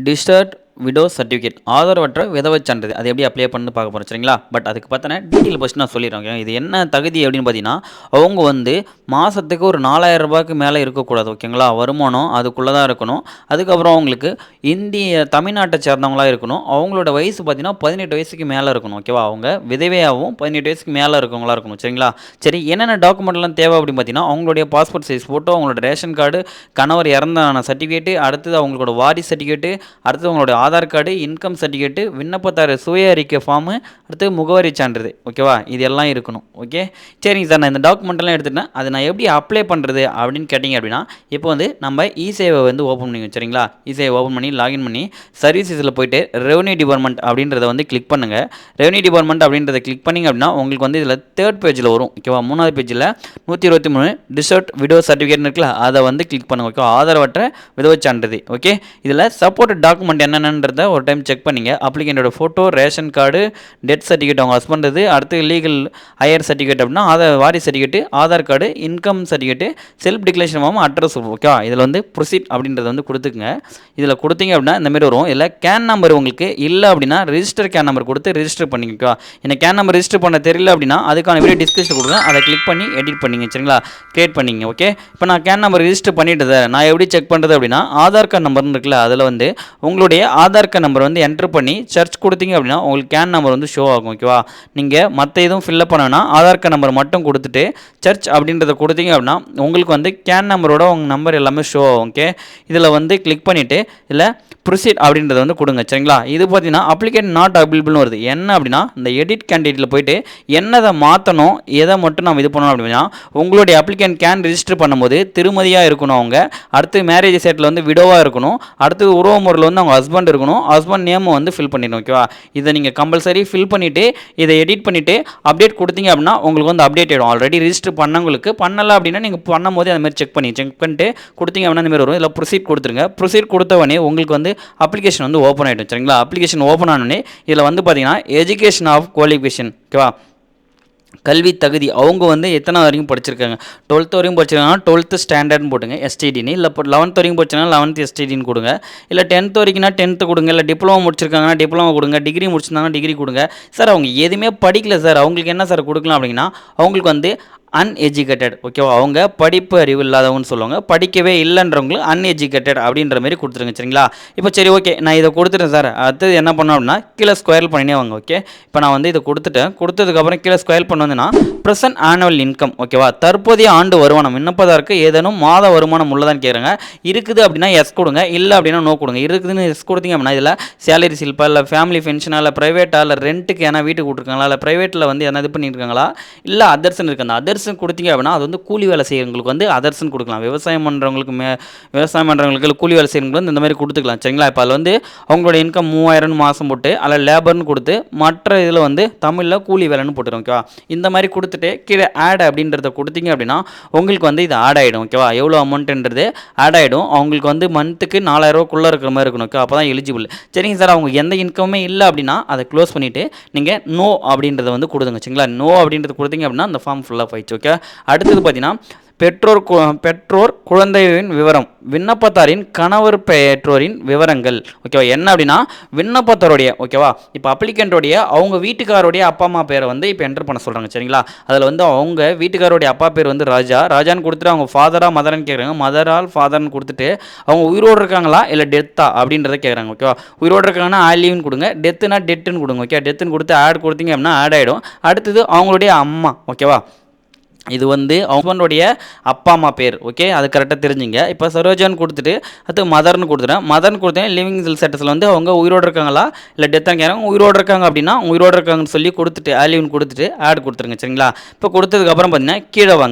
டிஸ்டர்ட் widow certificate ஆதரவற்ற விதவை சான்றிதழ் அது எப்படி அப்ளை பண்ணு பார்க்க போகிறோம் சரிங்களா. பட் அதுக்கு பார்த்தோன்னா டீட்டெயில் ஃபஸ்ட் நான் சொல்லிடுறேன். ஓகே, இது என்ன தகுதி அப்படின்னு பார்த்தீங்கன்னா, அவங்க வந்து மாதத்துக்கு ஒரு 4000 ரூபாய்க்கு மேலே இருக்கக்கூடாது. ஓகேங்களா, வருமானம் அதுக்குள்ளே தான் இருக்கணும். அதுக்கப்புறம் அவங்களுக்கு தமிழ்நாட்டை சேர்ந்தவங்களாக இருக்கணும். அவங்களோட வயசு பார்த்தீங்கன்னா 18 வயசுக்கு மேலே இருக்கணும். ஓகேவா, அவங்க விதவையாகவும் 18 வயசுக்கு மேலே இருக்கவங்களா இருக்கணும். சரிங்களா. சரி, என்னென்ன டாக்குமெண்ட்லாம் தேவை அப்படின்னு பார்த்தீங்கன்னா, அவங்களுடைய பாஸ்போர்ட் சைஸ் ஃபோட்டோ, அவங்களோட ரேஷன் கார்டு, கணவர் இறந்தான சர்டிஃபிகேட்டு, அடுத்தது அவங்களோட வாரிசு சர்டிஃபிகேட்டு, அடுத்தது அவங்களோட ஆதார் கார்டு, இன்கம் சர்டிஃபிகேட்டு, விண்ணப்பதாரர் சுய அறிக்கை ஃபார்மு, அடுத்து முகவரி சான்றிதழ். ஓகேவா, இது எல்லாம் இருக்கணும். ஓகே, சரிங்க சார், நான் இந்த டாக்குமெண்ட்லாம் எடுத்துட்டேன். அதை நான் எப்படி அப்ளை பண்ணுறது அப்படின்னு கேட்டிங்க அப்படின்னா, இப்போ வந்து நம்ம இ-சேவை வந்து ஓப்பன் பண்ணி வச்சுருங்களா. இ-சேவை ஓப்பன் பண்ணி லாகின் பண்ணி சர்வீசஸில் போய்ட்டு ரெவன்யூ டிபார்ட்மெண்ட் அப்படின்றத வந்து கிளிக் பண்ணுங்கள். ரெவன்யூ டிபார்ட்மெண்ட் அப்படின்றத கிளிக் பண்ணிங்க அப்படின்னா உங்களுக்கு வந்து இதில் 3rd பேஜில் வரும். ஓகேவா, 3வது பேஜில் 123 டிஸ்டர்ட் விடோ சர்டிஃபிகேட் இருக்குல்ல, அதை வந்து கிளிக் பண்ணுங்கள். ஓகே, ஆதரவற்ற விதவை சான்றிதழ். ஓகே, இதில் சப்போர்ட் டாக்குமெண்ட் என்னென்னன்றதை ஒரு டைம் செக் பண்ணிங்க. அப்ளிகேண்டோட photo, ration card, death certificate அவங்க ஹஸ்பண்டது, அடுத்து லீகல் ஹையர் சர்டிஃபிகேட் அப்படின்னா வாரிசு certificate, Aadhaar card, income certificate, self declaration form, address. ஓகேவா, இதில் வந்து ப்ரொசீட் அப்படின்றத வந்து கொடுத்துக்குங்க. இதில் கொடுத்தீங்க அப்படின்னா இந்தமாரி வரும். இதில் கேன் நம்பர் உங்களுக்கு இல்லை அப்படின்னா ரிஜிஸ்டர் கேன் நம்பர் கொடுத்து ரிஜிஸ்டர் பண்ணிக்கோ. எனக்கு கேன் நம்பர் ரிஜிஸ்டர் பண்ண தெரியல அப்படின்னா அதுக்கான வீடியோ டிஸ்கிரிப்ஷன் கொடுங்க, அதை கிளிக் பண்ணி எடிட் பண்ணிங்க. சரிங்களா, கிரியேட் பண்ணிங்க. ஓகே, இப்போ நான் கேன் நம்பர் ரிஜிஸ்டர் பண்ணிட்டு நான் எப்படி செக் பண்ணுறது அப்படின்னா, ஆதார் கார்டு நம்பர்னு இருக்குல்ல, அதில் வந்து உங்களுடைய ஆதார் கார்டு நம்பர் வந்து என்ட்ரு பண்ணி சர்ச் கொடுத்தீங்க அப்படின்னா உங்களுக்கு கேன் நம்பர் வந்து ஷோ ஆகும். ஓகேவா, நீங்கள் மற்ற எதுவும் ஃபில்லப் பண்ணனா ஆதார் கார்டு நம்பர் மட்டும் கொடுத்துட்டு சர்ச் அப்படின்றத கொடுத்தீங்க அப்படின்னா உங்களுக்கு வந்து கேன் நம்பரோட உங்கள் நம்பர் எல்லாமே ஷோ ஆகும். ஓகே, இதில் வந்து கிளிக் பண்ணிவிட்டு இதில் ப்ரொசீட் அப்படின்றத வந்து கொடுங்க. சரிங்களா, இது பார்த்தீங்கன்னா அப்ளிகேட் நாட் அவைலபிள்னு வருது. என்ன அப்படின்னா இந்த எடிட் கேண்டிடேட்டில் போயிட்டு என்னதை மாற்றணும், எதை மட்டும் நம்ம இது பண்ணணும் அப்படின்னா, உங்களுடைய அப்ளிகேண்ட் கேன் ரிஜிஸ்டர் பண்ணும்போது திருமதியாக இருக்கணும் அவங்க, அடுத்து மேரேஜ் செட்டில் வந்து விடோவாக இருக்கணும், அடுத்து உறவு முறையில் வந்து அவங்க ஹஸ்பண்ட் இருக்கணும், ஹஸ்பண்ட் நேமை வந்து ஃபில் பண்ணிடணும். ஓகேவா, இதை நீங்கள் கம்பல்சரி ஃபில் பண்ணிவிட்டு இதை எடிட் பண்ணிவிட்டு அப்டேட் கொடுத்தீங்க அப்படின்னா உங்களுக்கு வந்து அப்டேட் ஆகிடும். ஆல்ரெடி ரிஜிஸ்டர் பண்ணவங்களுக்கு பண்ணலை அப்படின்னா நீங்கள் பண்ணும்போது அந்த மாதிரி செக் பண்ணிட்டு கொடுத்தீங்க அப்படின்னா இந்த மாதிரி வரும். இதில் ப்ரொசீட் கொடுத்துருங்க. ப்ரொசீட் கொடுத்தவொடனே உங்களுக்கு வந்து அப்ளிகேஷன் வந்து ஓப்பன் ஆகிடும். சரிங்களா, அப்ளிகேஷன் ஓப்பன் ஆனோடனே இதில் வந்து பார்த்தீங்கன்னா எஜுகேஷன் ஆஃப் குவாலிஃபிகேஷன். ஓகேவா, கல்வி தகுதி அவங்க வந்து எத்தனை வரைக்கும் படிச்சிருக்காங்க. 12th வரைக்கும் படிச்சிருக்காங்கன்னா 12th ஸ்டாண்டர்ட்னு போட்டுங்க எஸ்டிடின்னு, இல்லை இப்போ 11th வரைக்கும் படிச்சிருக்காங்கன்னா 11th எஸ்டிடின்னு கொடுங்க, இல்லை 10th வரைக்கும்னா 10th கொடுங்க, இல்லை டிப்ளமோ முடிச்சிருக்காங்கன்னா டிப்ளமோ கொடுங்க, டிகிரி முடிச்சிருந்தாங்கன்னா டிகிரி கொடுங்க. சார் அவங்க எதுவுமே படிக்கல சார், அவங்களுக்கு என்ன சார் கொடுக்கலாம் அப்படின்னா அவங்களுக்கு வந்து அன்எஜுகேட்டட். ஓகேவா, அவங்க படிப்பு அறிவு இல்லாதவங்கன்னு சொல்லுவாங்க. படிக்கவே இல்லைன்றவங்களுக்கு அன்எஜுகேட்டட் அப்படின்ற மாதிரி கொடுத்துருங்க. சரிங்களா, இப்போ சரி ஓகே நான் இதை கொடுத்துட்டேன் சார், அடுத்தது என்ன பண்ணோம் அப்படின்னா கீழே ஸ்கொயர் பண்ணினே வாங்க. ஓகே, இப்போ நான் வந்து இதை கொடுத்ததுக்கப்புறம் கீழே ஸ்கொயர் பண்ணுவதுன்னா ப்ரெசன்ட் ஆனுவல் இன்கம். ஓகேவா, தற்போதைய ஆண்டு வருமானம் விண்ணப்பதாருக்கு ஏதேனும் மாத வருமானம் உள்ளதான்னு கேட்குறாங்க. இருக்குது அப்படின்னா எஸ் கொடுங்க, இல்லை அப்படின்னா நோ கொடுங்க. இருக்குதுன்னு எஸ் கொடுத்தீங்க அப்படின்னா இதில் சேலரி சில்பா, இல்லை ஃபேமிலி பென்ஷனா, இல்லை ப்ரைவேட்டா, இல்லை ரெண்ட்டுக்கு ஏன்னா வீட்டுக்கு கொடுத்துருக்காங்களா, இல்லை ப்ரைவேட்டில் வந்து என்ன இது பண்ணியிருக்காங்களா, இல்லை அதர்ஸ்ன்னு இருக்குது. அந்த அதர்ஸ் கொடுத்தீங்க அப்படின்னா அது வந்து கூலி வேலை செய்கிறவங்களுக்கு வந்து அதர்ஸ்ன்னு கொடுக்கலாம். விவசாயம் பண்ணுறவங்களுக்கு கூலி வேலை செய்கிறவங்களுக்கு வந்து இந்த மாதிரி கொடுத்துக்கலாம். சரிங்களா, இப்போ அதில் வந்து அவங்களோட இன்கம் 3000 மாதம் போட்டு அதில் லேபர்னு கொடுத்து மற்ற இதில் வந்து தமிழில் கூலி வேலைன்னு போட்டுரும். ஓகேவா, இந்த மாதிரி கொடுத்துட்டு கீழே ஆட் அப்படின்றத கொடுத்தீங்க அப்படின்னா உங்களுக்கு வந்து இது ஆட் ஆகிடும். ஓகேவா, எவ்வளோ அமௌண்ட்டுன்றது ஆட் ஆகிடும். அவங்களுக்கு வந்து மந்த்துக்கு 4000 ரூபாய்க்குள்ளே இருக்கிற மாதிரி இருக்கணும். ஓகே, அப்போ தான் எலிஜிபிள். சரிங்க சார், அவங்க எந்த இன்கமே இல்லை அப்படின்னா அதை க்ளோஸ் பண்ணிவிட்டு நீங்கள் நோ அப்படின்றத வந்து கொடுங்க. சரிங்களா, நோ அப்படின்றது கொடுத்தீங்க அப்படின்னா அந்த ஃபார்ம் ஃபுல்லாக போயிடுச்சு. ஓகே, அடுத்தது பார்த்தீங்கன்னா பெற்றோர் குழந்தையின் விவரம், விண்ணப்பத்தாரின் கணவர் பெற்றோரின் விவரங்கள். ஓகேவா, என்ன அப்படின்னா விண்ணப்பத்தாருடைய ஓகேவா இப்போ அப்ளிகண்டோடைய அவங்க வீட்டுக்காரோடைய அப்பா அம்மா பேரை வந்து இப்போ என்டர் பண்ண சொல்கிறாங்க. சரிங்களா, அதில் வந்து அவங்க வீட்டுக்காரோடைய அப்பா பேர் வந்து ராஜான்னு கொடுத்துட்டு அவங்க ஃபாதரா மதர்னு கேட்குறாங்க. மதரால் ஃபாதர்னு கொடுத்துட்டு அவங்க உயிரோடு இருக்காங்களா இல்லை டெத்தா அப்படின்றத கேட்குறாங்க. ஓகேவா, உயிரோடு இருக்காங்கன்னா ஆலிவ்னு கொடுங்க, டெத்துனா டெட்டுன்னு கொடுங்க. ஓகே, டெத்துன்னு கொடுத்து ஆட் கொடுத்தீங்க அப்படின்னா ஆட் ஆகிடும். அடுத்தது அவங்களுடைய அம்மா. ஓகேவா, இது வந்து ஹஸ்பண்டோடைய அப்பா அம்மா பேர். ஓகே, அது கரெக்டாக தெரிஞ்சுங்க. இப்போ சரோஜான்னு கொடுத்துட்டு அது மதர்னு கொடுத்தேன். லிவிங் ஸ்டேட்டஸில் வந்து அவங்க உயிரோடு இருக்காங்களா இல்லை டெத்தாக கேட்குறாங்க. உயிரோடு இருக்காங்க அப்படின்னா உயிரோடு இருக்காங்கன்னு சொல்லி கொடுத்துட்டு ஆலிவ்னு கொடுத்துட்டு ஆட் கொடுத்துருங்க. சரிங்களா, இப்போ கொடுத்ததுக்கப்புறம் பார்த்தீங்கன்னா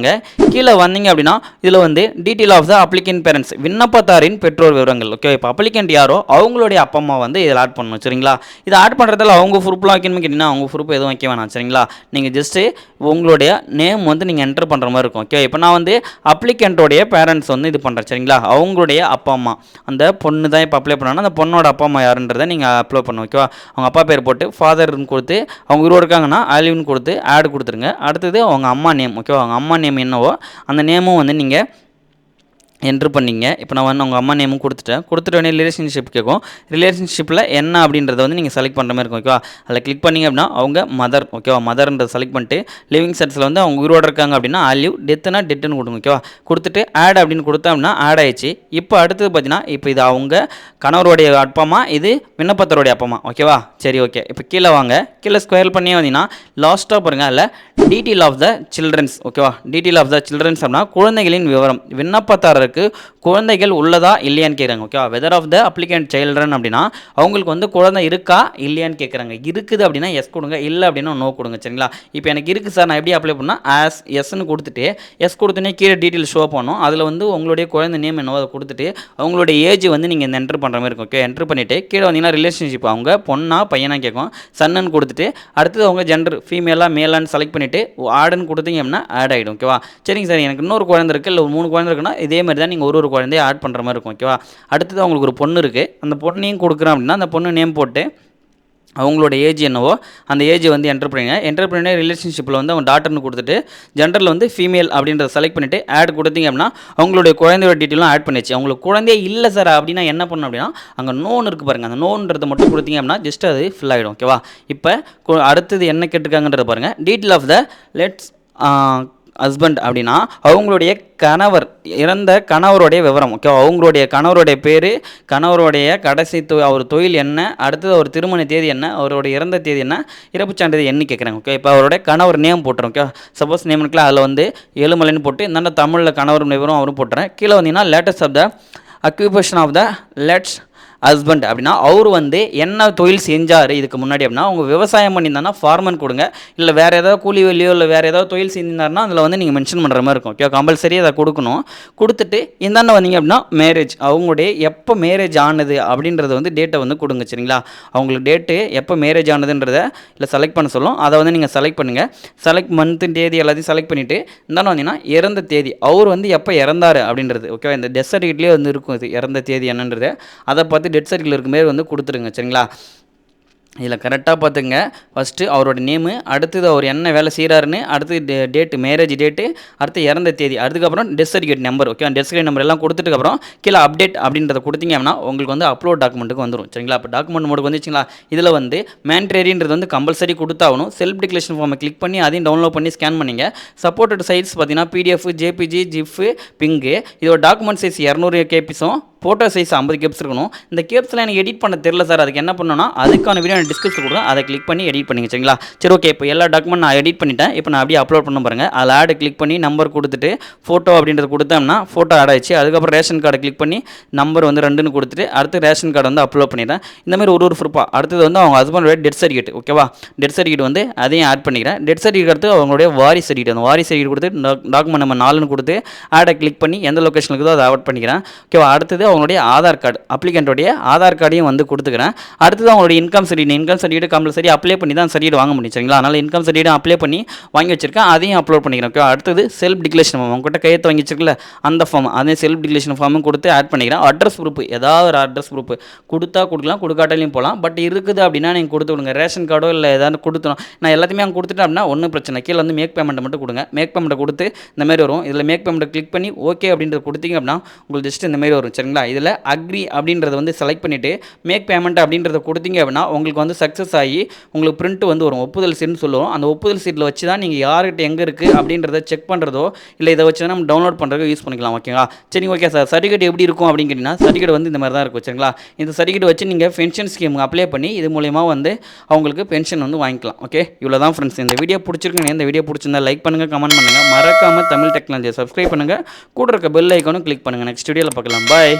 கீழே வந்தீங்க அப்படின்னா இதில் வந்து detail of the applicant parents, விண்ணப்பத்தாரின் பெற்றோர் விவரங்கள். ஓகே, இப்போ அப்ளிகண்ட் யாரோ அவங்களுடைய அப்பா அம்மா வந்து இதில் ஆட் பண்ணணும். சரிங்களா, இதை ஆட் பண்ணுறதால அவங்க ப்ரூஃப்லாம் வைக்கணும்னு கேட்டிங்கன்னா அவங்க ப்ரூஃப் எதுவும் வைக்க வேணாம். சரிங்களா, நீங்கள் ஜஸ்ட்டு உங்களுடைய நேம் வந்து நீங்கள் என்டர் பண்ணுற மாதிரி இருக்கும். ஓகே, இப்போ நான் வந்து அப்ளிகண்டோடைய பேரண்ட்ஸ் வந்து இது பண்ணுறேன். சரிங்களா, அவங்களுடைய அப்பா அம்மா, அந்த பொண்ணு தான் இப்போ அப்ளை பண்ணாங்கன்னா அந்த பொண்ணோட அப்பா அம்மா யாருன்றதை நீங்கள் அப்ளை பண்ணணும். ஓகேவா, அவங்க அப்பா பேர் போட்டு ஃபாதர்னு கொடுத்து அவங்க உயிரோடு இருக்காங்கன்னா ஆலிவ்னு கொடுத்து ஆட் கொடுத்துருங்க. அடுத்தது அவங்க அம்மா நேம். ஓகேவா, அவங்க அம்மா நேம் என்னவோ அந்த நேமும் வந்து நீங்கள் என்ட்ரு பண்ணிங்க. இப்போ நான் வந்து உங்கள் அம்மா நேமும் கொடுத்துட்டேன். கொடுத்துட்ட உடனே ரிலேஷன்ஷிப் கேட்கும். ரிலேஷன்ஷிப்பில் என்ன அப்படின்றத வந்து நீங்கள் செலக்ட் பண்ணுற மாதிரி இருக்கும். ஓகேவா? அதில் கிளிக் பண்ணிங்க அப்படின்னா அவங்க மதர். ஓகேவா? மதர்ன்றதை செலக்ட் பண்ணிட்டு லிவிங் ஸ்டேட்டஸில் வந்து அவங்க உயிரோடு இருக்காங்க அப்படின்னா ஆலிவ், டெத்துனா டெட்டுன்னு கொடுங்க. ஓகேவா? கொடுத்துட்டு ஆட் அப்படின்னு கொடுத்தோம் அப்படின்னா ஆட் ஆயிடுச்சு. இப்போ அடுத்தது பார்த்தீங்கன்னா இப்போ இது அவங்க கணவருடைய அப்பா அம்மா, இது விண்ணப்பத்தருடைய அப்பா அம்மா. ஓகேவா? சரி, ஓகே. இப்போ கீழே வாங்க. கீழே ஸ்கொயர் பண்ணி வந்தீங்கன்னா லாஸ்ட்டாக பாருங்கள், அதில் டீட்டெயில் ஆஃப் த சில்ட்ரன்ஸ். ஓகேவா? டீட்டெயில் ஆஃப் த சில்ட்ரன்ஸ் அப்படின்னா குழந்தைகளின் விவரம். விண்ணப்பத்தாரருக்கு குழந்தைகள் உள்ளதா இல்லையான்னு கேட்குறாங்க. ஓகேவா? Whether of the applicant children அப்படின்னா அவங்களுக்கு வந்து குழந்தை இருக்கா இல்லையான்னு கேட்குறாங்க. இருக்குது அப்படின்னா எஸ் கொடுங்க, இல்லை அப்படின்னா நோ கொடுங்க. சரிங்களா? இப்போ எனக்கு இருக்குது சார், நான் எப்படி அப்ளை பண்ணால் ஆஸ் எஸ்ன்னு கொடுத்துட்டு எஸ் கொடுத்தோன்னே கீழே டீட்டெயில் ஷோ பண்ணணும். அதில் வந்து உங்களுடைய குழந்தை நேம் என்னவோ அதை கொடுத்துட்டு அவங்களுடைய ஏஜ் வந்து நீங்கள் இந்த என்ட்ரு பண்ணுற மாதிரி இருக்கும். ஓகே, என்ட்ரு பண்ணிவிட்டு கீழே வந்தீங்கன்னா ரிலேஷன்ஷிப் அவங்க பொண்ணா பையனா கேட்கும். சன்னு கொடுத்துட்டு அடுத்தது அவங்க ஜெண்டர் ஃபீமேலாக மேலான்னு செலக்ட் பண்ணிவிட்டு ஆடுன்னு கொடுத்தீங்க அப்படின்னா ஆட் ஆகிடும். ஓகேவா? சரிங்க சார், எனக்கு இன்னொரு குழந்தை இருக்குது, இல்லை 3 குழந்தை இருக்குன்னா இதே மாதிரி தான் நீங்கள் ஒரு குழந்தைய ஆட் பண்ணுற மாதிரி இருக்கும். ஓகேவா? அடுத்தது அவங்களுக்கு ஒரு பொண்ணு இருக்குது, அந்த பொண்ணையும் கொடுக்குறோம் அப்படின்னா அந்த பொண்ணு நேம் போட்டு அவங்களோட ஏஜ் என்னவோ அந்த ஏஜ் வந்து என்டர் பண்ணிங்க. என்டர் பண்ணி ரிலேஷன்ஷிப்பில் வந்து அவங்க டாட்டர்னு கொடுத்துட்டு ஜெண்டரில் வந்து ஃபீமேல் அப்படின்றத செலக்ட் பண்ணிவிட்டு ஆட் கொடுத்தீங்க அப்படின்னா அவங்களுடைய குழந்தையோட டீட்டெயிலும் ஆட் பண்ணிச்சு. அவங்களுக்கு குழந்தையே இல்லை சார் அப்படின்னா என்ன பண்ணணும் அப்படின்னா அங்கே நோன் இருக்குது பாருங்கள், அந்த நோன்றதை மட்டும் கொடுத்தீங்க அப்படின்னா ஜஸ்ட் அது ஃபில் ஆகிடும். ஓகேவா? இப்போ அடுத்தது என்ன கேட்டிருக்காங்கன்றத பாருங்கள். Detail of the let's husband அப்படின்னா அவங்களுடைய கணவர், இறந்த கணவருடைய விவரம். ஓகே, அவங்களுடைய கணவருடைய பேர், கணவருடைய கடைசி அவர் தொழில் என்ன, அடுத்தது அவர் திருமண தேதி என்ன, அவருடைய இறந்த தேதி என்ன, இறப்பு சான்றிதழ் என்ன கேட்குறாங்க. ஓகே, இப்போ அவருடைய கணவர் நேம் போட்டுரும். ஓகே, சப்போஸ் நேம் இருக்குல்ல அதில் வந்து ஏழுமலைன்னு போட்டு இந்த தமிழில் கணவர் விவரம் அவரும் போட்டுறேன். கீழே வந்தீங்கன்னா latest of the occupation of the let's husband அப்படின்னா அவர் வந்து என்ன தொழில் செஞ்சார் இதுக்கு முன்னாடி அப்படின்னா அவங்க விவசாயம் பண்ணியிருந்தாங்கன்னா ஃபார்மன் கொடுங்க, இல்லை வேறு ஏதாவது கூலி வேலையோ இல்லை வேறு ஏதாவது தொழில் செஞ்சிருந்தாருன்னா அதில் வந்து நீங்கள் மென்ஷன் பண்ணுற மாதிரி இருக்கும். ஓகே, கம்பல்சரி அதை கொடுக்கணும். கொடுத்துட்டு இந்தாண்ட வந்தீங்க அப்படின்னா மேரேஜ், அவங்களுடைய எப்போ மேரேஜ் ஆனது அப்படின்றத வந்து டேட்டை வந்து கொடுங்க. சரிங்களா? அவங்களுக்கு டேட்டு எப்போ மேரேஜ் ஆனதுன்றதை இல்லை செலக்ட் பண்ண சொல்லும், அதை வந்து நீங்கள் செலக்ட் பண்ணுங்கள். செலக்ட் மந்த்து தேதி எல்லாத்தையும் செலக்ட் பண்ணிவிட்டு இந்தாண்ட வந்தீங்கன்னா இறந்த தேதி, அவர் வந்து எப்போ இறந்தார் அப்படின்றது. ஓகே, இந்த டெத் சர்டிஃபிகேட்லேயே வந்து இருக்கும் இது இறந்த தேதி என்னன்றது. அதை பார்த்து டெத் சர்டிஃபிகேட் இருக்க மாதிரி வந்து கொடுத்துருங்க. சரிங்களா? இதில் கரெக்டாக பார்த்துங்க. ஃபஸ்ட்டு அவரோட நேமு, அடுத்தது அவர் என்ன வேலை செய்கிறாருன்னு, அடுத்து டேட்டு மேரேஜ் டேட்டு, அடுத்து இறந்த தேதி, அதுக்கப்புறம் death certificate number. Okay, death certificate number எல்லாம் கொடுத்துட்டுக்கப்புறம் கீழே அப்டேட் அப்படின்றத கொடுத்தீங்க அப்படின்னா உங்களுக்கு வந்து அப்லோட் டாக்குமெண்ட்டுக்கு வந்துடும். சரிங்களா? இப்போ டாக்குமெண்ட் மோடுக்கு வந்துச்சுங்களா? இதில் வந்து மேண்ட்ரேரின்றது வந்து கம்பல்சரி கொடுத்தாகணும். செல்ஃப் டிக்ளரேஷன் ஃபார்மை கிளிக் பண்ணி அதையும் டவுன்லோட் பண்ணி ஸ்கேன் பண்ணிங்க. சப்போர்ட்டட் சைட்ஸ் பார்த்தீங்கன்னா பிடிஎஃப், ஜேபிஜி, ஜிஃப், பிங்கு. இதோட டாக்குமெண்ட் சைஸ் 200 கேபிஸும் ஃபோட்டோ சைஸ் 50 கேப்ஸ் இருக்கணும். இந்த கேப்ஸ்லாம் எனக்கு எடிட் பண்ண தெரியல சார், அதுக்கு என்ன பண்ணணும்னா அதுக்கான வீடியோ நான் டிஸ்கிரிப்ஷன் கொடுக்குறேன், அதை கிளிக் பண்ணி எடிட் பண்ணிங்க. சரிங்களா? சரி, ஓகே. இப்போ எல்லா டாக்குமெண்ட் நான் எடிட் பண்ணிட்டேன். இப்போ நான் அப்படியே அப்லோட் பண்ண பாருங்கள். அதில் ஆடு கிளிக் பண்ணி நம்பர் கொடுத்துட்டு ஃபோட்டோ அப்படின்றது கொடுத்தோம்னா ஃபோட்டோ ஆட் ஆயிடுச்சு. அதுக்கப்புறம் ரேஷன் கார்டை கிளிக் பண்ணி நம்பர் வந்து 2ன்னு கொடுத்துட்டு அடுத்து ரேஷன் கார்டு வந்து அப்லோட் பண்ணிடுறேன். இந்தமாதிரி ஒரு ப்ரூஃபாக அடுத்தது வந்து அவங்க ஹஸ்பண்டோட டெத் சர்டிஃபிகேட். ஓகேவா? டெத் சர்டிஃபிகேட் வந்து அதையும் ஆட் பண்ணிக்கிறேன். டெத் சர்டிஃபிகேட் அடுத்து அவங்களுடைய வாரிசு சர்டிஃபிகேட், அந்த வாரிசு சர்டிஃபிகேட் கொடுத்து டாக்குமெண்ட் நம்பர் 4ன்னு கொடுத்து ஆடை கிளிக் பண்ணி எந்த லொக்கேஷன் இருக்குதோ அதை ஆட் பண்ணிக்கிறேன். ஓகேவா? அடுத்தது அவங்களுடைய ஆதார் கார்டு, அப்ளிகண்டோடைய ஆதார் கார்டையும் வந்து கொடுத்துக்கிறேன். அடுத்தது அவங்களுடைய இன்கம் சர்டிஃபிகேட் கம்பல்சரி அப்ளை பண்ணி தான் சர்டிஃபிகேட் வாங்க முடியும். சரிங்களா? அதனால் இன்கம் சர்டிஃபிகேட் அப்ளை பண்ணி வாங்கி வச்சிருக்கேன், அதையும் அப்லோட் பண்ணிக்கிறேன். ஓகே, அடுத்தது செல்ஃப் டிக்ளரேஷன் ஃபார்ம், உங்கள்கிட்ட கையெழுத்து வாங்கி வச்சிருக்கல அந்த ஃபார்ம், அதே செல்ஃப் டிக்ளரேஷன் ஃபார்மும் கொடுத்து ஆட் பண்ணிக்கிறேன். அட்ரஸ் ப்ரூஃப், ஏதாவது ஒரு அட்ரஸ் ப்ரூஃப் கொடுத்தா கொடுக்கலாம், கொடுக்காட்டாலையும் போகலாம். பட் இருக்குது அப்படின்னா நீங்கள் கொடுத்து விடுங்க. ரேஷன் கார்டோ இல்லை ஏதாவது கொடுத்துரும். நான் எல்லாத்தையுமே அங்கே கொடுத்துட்டேன் அப்படின்னா ஒன்றும் பிரச்சனை. கீழே வந்து மேக் பேமெண்ட்டை மட்டும் கொடுங்க. மேக் பேமெண்ட்டை கொடுத்து இந்த மாதிரி வரும். இதில் மேக் பேமெண்ட்டை கிளிக் பண்ணி ஓகே அப்படின்றது கொடுத்தீங்க அப்படின்னா உங்களுக்கு ஜஸ்ட் இந்த மாதிரி வரும். சரிங்களா? இதில் அக்ரி அப்படின்றத வந்து செலக்ட் பண்ணிவிட்டு மேக் பேமெண்ட் அப்படின்றத கொடுத்தீங்க அப்படின்னா உங்களுக்கு வந்து சக்ஸஸ் ஆகி உங்களுக்கு பிரிண்ட் வந்து வரும். ஒப்புதல் சீட்னு சொல்லுவோம். அந்த ஒப்புதல் சீட்டில் வச்சு தான் நீங்கள் யார்கிட்ட எங்கே இருக்குது அப்படின்றத செக் பண்ணுறதோ இல்லை இதை வச்சு தான் நம்ம டவுன்லோட் பண்ணுறதுக்கு யூஸ் பண்ணிக்கலாம். ஓகேங்களா? சரி, ஓகே சார். சர்டிஃபிகேட் எப்படி இருக்கும் அப்படின்னு கேட்டிங்கன்னா சர்டிஃபிகேட் வந்து இந்த மாதிரி தான் இருக்கும். சரிங்களா? இந்த சர்டிஃபிகேட் வச்சு நீங்கள் பென்ஷன் ஸ்கீம் அப்ளை பண்ணி இது மூலயமா வந்து அவங்களுக்கு பென்ஷன் வந்து வாங்கிக்கலாம். ஓகே, இவ்வளோ தான் ஃப்ரெண்ட்ஸ். இந்த வீடியோ பிடிச்சிருக்குங்க. இந்த வீடியோ பிடிச்சிருந்தா லைக் பண்ணுங்கள், கமெண்ட் பண்ணுங்கள், மறக்காமல் தமிழ் டெக்னாலஜியை சப்ஸ்கிரைப் பண்ணுங்கள், கூட இருக்க பெல் ஐக்கானும் கிளிக் பண்ணுங்கள். நெக்ஸ்ட் வீடியோவில் பார்க்கலாம். பாய்.